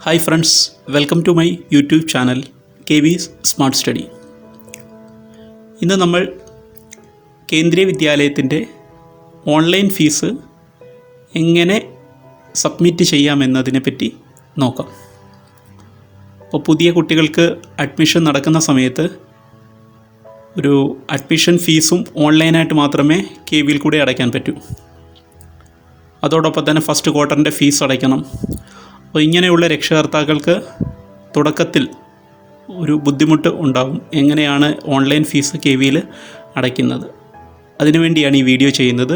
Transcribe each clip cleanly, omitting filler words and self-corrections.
Hi friends, welcome to my YouTube channel KV's Smart Study. ഇന്ന് നമ്മൾ കേന്ദ്രീയ വിദ്യാലയത്തിൻ്റെ online fees എങ്ങനെ submit ചെയ്യാമെന്നതിനെപ്പറ്റി നോക്കാം. അപ്പോൾ പുതിയ കുട്ടികൾക്ക് അഡ്മിഷൻ നടക്കുന്ന സമയത്ത് ഒരു അഡ്മിഷൻ ഫീസും ഓൺലൈനായിട്ട് മാത്രമേ KVയിൽ കൂടെ അടയ്ക്കാൻ പറ്റൂ. അതോടൊപ്പം തന്നെ ഫസ്റ്റ് ക്വാർട്ടറിൻ്റെ ഫീസ് അടയ്ക്കണം. അപ്പോൾ ഇങ്ങനെയുള്ള രക്ഷകർത്താക്കൾക്ക് തുടക്കത്തിൽ ഒരു ബുദ്ധിമുട്ട് ഉണ്ടാകും. എങ്ങനെയാണ് ഓൺലൈൻ ഫീസ് KVയിൽ അടയ്ക്കുന്നത്? അതിനുവേണ്ടിയാണ് ഈ വീഡിയോ ചെയ്യുന്നത്.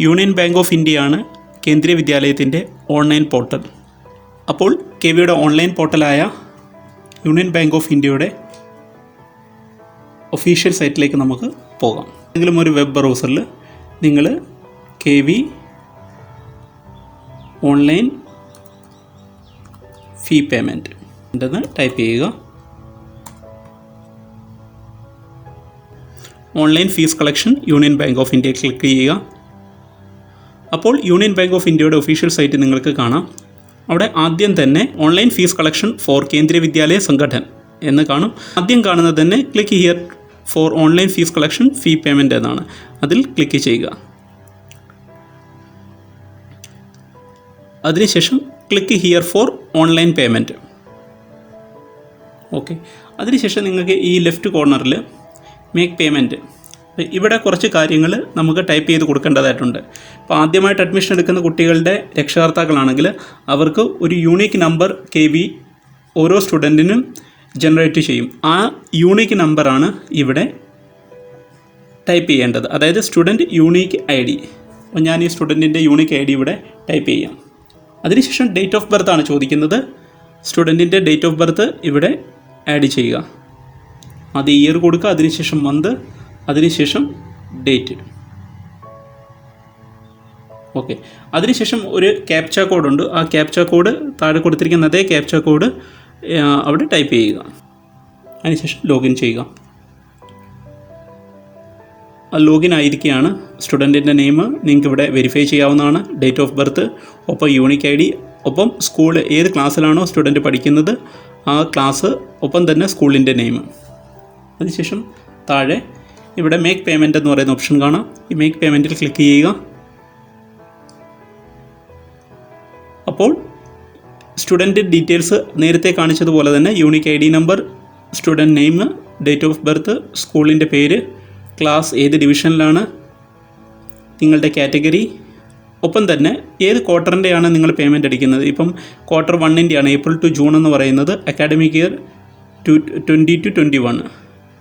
യൂണിയൻ ബാങ്ക് ഓഫ് ഇന്ത്യയാണ് കേന്ദ്രീയ വിദ്യാലയത്തിൻ്റെ ഓൺലൈൻ പോർട്ടൽ. അപ്പോൾ KVയുടെ ഓൺലൈൻ പോർട്ടലായ യൂണിയൻ ബാങ്ക് ഓഫ് ഇന്ത്യയുടെ ഒഫീഷ്യൽ സൈറ്റിലേക്ക് നമുക്ക് പോകാം. ഏതെങ്കിലും ഒരു വെബ് ബ്രൗസറിൽ നിങ്ങൾ KV ഓൺലൈൻ ഫീ പേയ്മെൻറ്റ് എന്ന് ടൈപ്പ് ചെയ്യുക. Online fees collection union bank of India click ചെയ്യുക. അപ്പോൾ യൂണിയൻ ബാങ്ക് ഓഫ് ഇന്ത്യയുടെ ഒഫീഷ്യൽ സൈറ്റ് നിങ്ങൾക്ക് കാണാം. അവിടെ ആദ്യം തന്നെ ഓൺലൈൻ ഫീസ് കളക്ഷൻ ഫോർ കേന്ദ്രീയ വിദ്യാലയ സംഘടൻ എന്ന് കാണും. ആദ്യം കാണുന്നത് തന്നെ click here for online fees collection fee payment എന്നാണ്. അതിൽ ക്ലിക്ക് ചെയ്യുക. അതിനുശേഷം click here for online payment. Okay, അതിനുശേഷം നിങ്ങൾക്ക് ഈ ലെഫ്റ്റ് കോർണറിൽ മേക്ക് പേയ്മെൻറ്റ്, ഇവിടെ കുറച്ച് കാര്യങ്ങൾ നമുക്ക് ടൈപ്പ് ചെയ്ത് കൊടുക്കേണ്ടതായിട്ടുണ്ട്. അപ്പോൾ ആദ്യമായിട്ട് അഡ്മിഷൻ എടുക്കുന്ന കുട്ടികളുടെ രക്ഷകർത്താക്കളാണെങ്കിൽ അവർക്ക് ഒരു യൂണീക്ക് നമ്പർ KV ഓരോ സ്റ്റുഡൻറ്റിനും ജനറേറ്റ് ചെയ്യും. ആ യൂണീക്ക് നമ്പറാണ് ഇവിടെ ടൈപ്പ് ചെയ്യേണ്ടത്, അതായത് സ്റ്റുഡൻറ്റ് യൂണീക്ക് ID. അപ്പോൾ ഞാൻ ഈ സ്റ്റുഡൻറ്റിൻ്റെ യൂണീക്ക് ID ഇവിടെ ടൈപ്പ് ചെയ്യാം. അതിനുശേഷം ഡേറ്റ് ഓഫ് ബർത്ത് ആണ് ചോദിക്കുന്നത്. സ്റ്റുഡൻറ്റിൻ്റെ ഡേറ്റ് ഓഫ് ബർത്ത് ഇവിടെ ആഡ് ചെയ്യുക. അത് ഇയർ കൊടുക്കുക, അതിനുശേഷം മന്ത്, അതിനുശേഷം ഡേറ്റ്. ഓക്കെ, അതിനുശേഷം ഒരു ക്യാപ്ച കോഡുണ്ട്. ആ ക്യാപ്ച കോഡ് താഴെ കൊടുത്തിരിക്കുന്ന അതേ ക്യാപ്ച കോഡ് അവിടെ ടൈപ്പ് ചെയ്യുക. അതിനുശേഷം ലോഗിൻ ചെയ്യുക. ലോഗിൻ ആയിരിക്കുകയാണ്. സ്റ്റുഡൻറ്റിൻ്റെ നെയിം നിങ്ങൾക്ക് ഇവിടെ വെരിഫൈ ചെയ്യാവുന്നതാണ്, ഡേറ്റ് ഓഫ് ബർത്ത്, ഒപ്പം യൂണിക് ID, ഒപ്പം സ്കൂൾ ഏത് ക്ലാസ്സിലാണോ സ്റ്റുഡൻറ്റ് പഠിക്കുന്നത് ആ ക്ലാസ്, ഒപ്പം തന്നെ സ്കൂളിൻ്റെ നെയിം. അതിനുശേഷം താഴെ ഇവിടെ മേക്ക് പേയ്മെൻറ്റ് എന്ന് പറയുന്ന ഓപ്ഷൻ കാണാം. ഈ മേക്ക് പേയ്മെൻറ്റിൽ ക്ലിക്ക് ചെയ്യുക. അപ്പോൾ സ്റ്റുഡൻറ്റ് ഡീറ്റെയിൽസ് നേരത്തെ കാണിച്ചതുപോലെ തന്നെ unique ID number, student name, date of birth, സ്കൂളിൻ്റെ പേര്, ക്ലാസ് ഏത് ഡിവിഷനിലാണ്, നിങ്ങളുടെ കാറ്റഗറി, ഒപ്പം തന്നെ ഏത് ക്വാർട്ടറിൻ്റെയാണ് നിങ്ങൾ പേയ്മെൻറ്റ് അടിക്കുന്നത്. ഇപ്പം ക്വാർട്ടർ 1ൻ്റെയാണ്, ഏപ്രിൽ ടു ജൂൺ എന്ന് പറയുന്നത്. അക്കാഡമിക് ഇയർ 2020-21,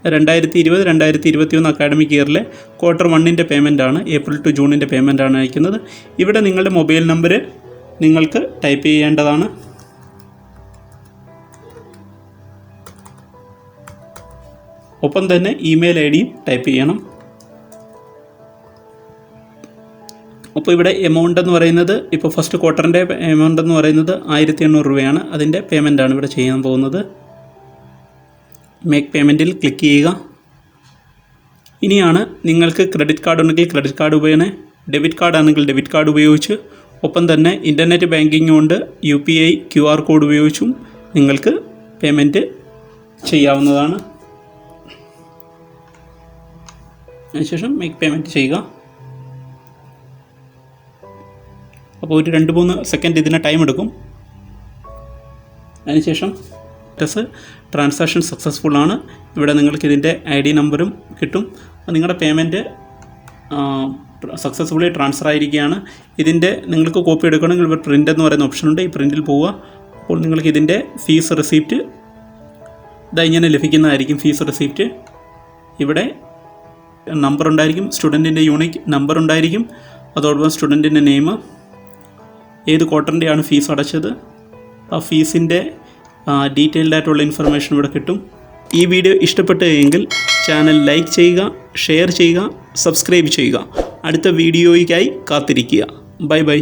2020-2021 അക്കാഡമിക് ഇയറിലെ ക്വാർട്ടർ 1ൻ്റെ പേയ്മെൻറ്റാണ്, ഏപ്രിൽ ടു ജൂണിൻ്റെ പേയ്മെൻറ്റാണ് അയക്കുന്നത്. ഇവിടെ നിങ്ങളുടെ മൊബൈൽ നമ്പർ നിങ്ങൾക്ക് ടൈപ്പ് ചെയ്യേണ്ടതാണ്. ഒപ്പം തന്നെ ഇമെയിൽ ID ടൈപ്പ് ചെയ്യണം. അപ്പോൾ ഇവിടെ എമൗണ്ട് എന്ന് പറയുന്നത് ഇപ്പോൾ ഫസ്റ്റ് ക്വാർട്ടറിൻ്റെ എമൗണ്ട് എന്ന് പറയുന്നത് 1800 രൂപയാണ്. അതിൻ്റെ പേയ്മെൻറ്റാണ് ഇവിടെ ചെയ്യാൻ പോകുന്നത്. മേക്ക് പേയ്മെൻറ്റിൽ ക്ലിക്ക് ചെയ്യുക. ഇനിയാണ് നിങ്ങൾക്ക് ക്രെഡിറ്റ് കാർഡ് ഉണ്ടെങ്കിൽ ക്രെഡിറ്റ് കാർഡ് ഉപയോഗിക്കണേ, ഡെബിറ്റ് കാർഡ് ആണെങ്കിൽ ഡെബിറ്റ് കാർഡ് ഉപയോഗിച്ച്, ഒപ്പം തന്നെ ഇൻ്റർനെറ്റ് ബാങ്കിങ് കൊണ്ട് UPI QR കോഡ് ഉപയോഗിച്ചും നിങ്ങൾക്ക് പേയ്മെൻറ്റ് ചെയ്യാവുന്നതാണ്. അതിനുശേഷം മേക്ക് പേയ്മെൻറ്റ് ചെയ്യുക. അപ്പോൾ ഒരു 2-3 സെക്കൻഡ് ഇതിന് ടൈം എടുക്കും. അതിനുശേഷം ട്രാൻസാക്ഷൻ സക്സസ്ഫുൾ ആണ്. ഇവിടെ നിങ്ങൾക്ക് ഇതിൻ്റെ ID നമ്പറും കിട്ടും. നിങ്ങളുടെ പേയ്മെൻറ്റ് സക്സസ്ഫുള്ളി ട്രാൻസ്ഫർ ആയിരിക്കുകയാണ്. ഇതിൻ്റെ നിങ്ങൾക്ക് കോപ്പി എടുക്കണമെങ്കിൽ ഇവിടെ പ്രിൻ്റ് എന്ന് പറയുന്ന ഓപ്ഷനുണ്ട്. ഈ പ്രിൻറ്റിൽ പോവുക. അപ്പോൾ നിങ്ങൾക്ക് ഇതിൻ്റെ ഫീസ് റെസിപ്റ്റ് ഇങ്ങനെ ലഭിക്കുന്നതായിരിക്കും. ഫീസ് റെസിപ്റ്റ് ഇവിടെ നമ്പർ ഉണ്ടായിരിക്കും, സ്റ്റുഡൻറ്റിൻ്റെ യൂണിക് നമ്പർ ഉണ്ടായിരിക്കും, അതോടൊപ്പം സ്റ്റുഡൻറ്റിൻ്റെ നെയിം, ഏത് ക്വാർട്ടറിൻ്റെയാണ് ഫീസ് അടച്ചത്, ആ ഫീസിൻ്റെ ഡീറ്റെയിൽഡ് ആയിട്ടുള്ള ഇൻഫർമേഷൻ ഇവിടെ കിട്ടും. ഈ വീഡിയോ ഇഷ്ടപ്പെട്ടു എങ്കിൽ ചാനൽ ലൈക്ക് ചെയ്യുക, ഷെയർ ചെയ്യുക, സബ്സ്ക്രൈബ് ചെയ്യുക. അടുത്ത വീഡിയോയ്ക്കായി കാത്തിരിക്കുക. Bye bye.